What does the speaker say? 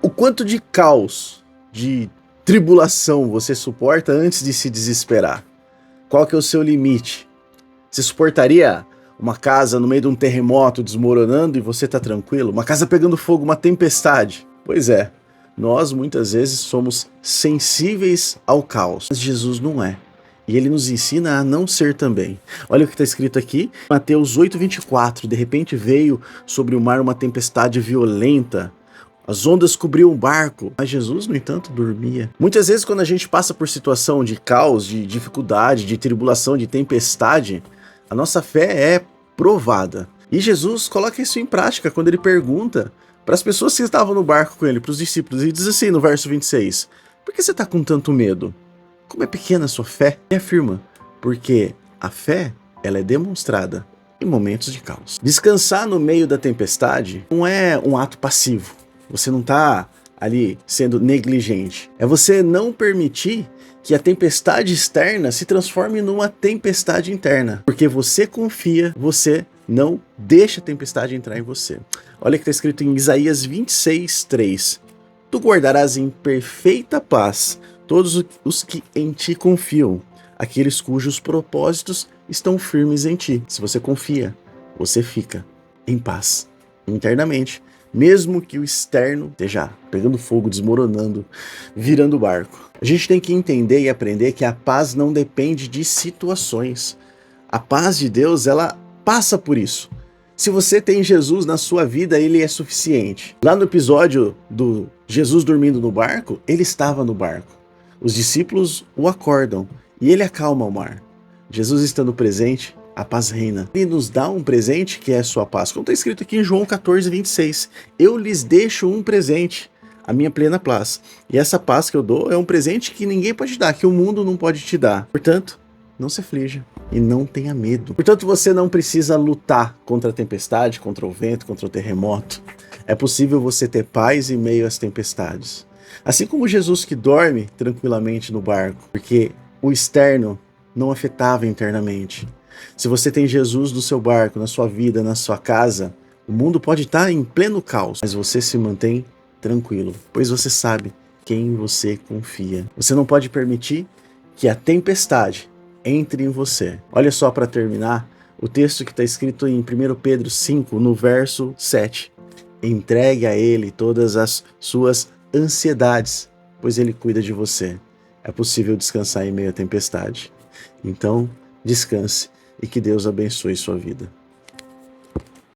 O quanto de caos, de tribulação você suporta antes de se desesperar? Qual que é o seu limite? Você suportaria uma casa no meio de um terremoto desmoronando e você tá tranquilo? Uma casa pegando fogo, uma tempestade? Pois é, nós muitas vezes somos sensíveis ao caos, mas Jesus não é. E ele nos ensina a não ser também. Olha o que está escrito aqui, Mateus 8:24. De repente veio sobre o mar uma tempestade violenta. As ondas cobriam o barco, mas Jesus, no entanto, dormia. Muitas vezes, quando a gente passa por situação de caos, de dificuldade, de tribulação, de tempestade, a nossa fé é provada. E Jesus coloca isso em prática quando ele pergunta para as pessoas que estavam no barco com ele, para os discípulos, e diz assim no verso 26, por que você está com tanto medo? Como é pequena a sua fé? E afirma, porque a fé, ela é demonstrada em momentos de caos. Descansar no meio da tempestade não é um ato passivo. Você não está ali sendo negligente. É você não permitir que a tempestade externa se transforme numa tempestade interna. Porque você confia, você não deixa a tempestade entrar em você. Olha o que está escrito em Isaías 26:3. Tu guardarás em perfeita paz todos os que em ti confiam, aqueles cujos propósitos estão firmes em ti. Se você confia, você fica em paz internamente. Mesmo que o externo esteja pegando fogo, desmoronando, virando barco. A gente tem que entender e aprender que a paz não depende de situações. A paz de Deus, ela passa por isso. Se você tem Jesus na sua vida, ele é suficiente. Lá no episódio do Jesus dormindo no barco, ele estava no barco. Os discípulos o acordam e ele acalma o mar. Jesus estando presente, a paz reina. Ele nos dá um presente que é a sua paz. Como está escrito aqui em João 14:26. Eu lhes deixo um presente, a minha plena paz. E essa paz que eu dou é um presente que ninguém pode dar, que o mundo não pode te dar. Portanto, não se aflija e não tenha medo. Portanto, você não precisa lutar contra a tempestade, contra o vento, contra o terremoto. É possível você ter paz em meio às tempestades. Assim como Jesus que dorme tranquilamente no barco, porque o externo não afetava internamente. Se você tem Jesus no seu barco, na sua vida, na sua casa, o mundo pode estar em pleno caos, mas você se mantém tranquilo, pois você sabe quem você confia. Você não pode permitir que a tempestade entre em você. Olha só para terminar, o texto que está escrito em 1 Pedro 5, no verso 7. Entregue a ele todas as suas ansiedades, pois ele cuida de você. É possível descansar em meio à tempestade. Então, descanse e que Deus abençoe sua vida.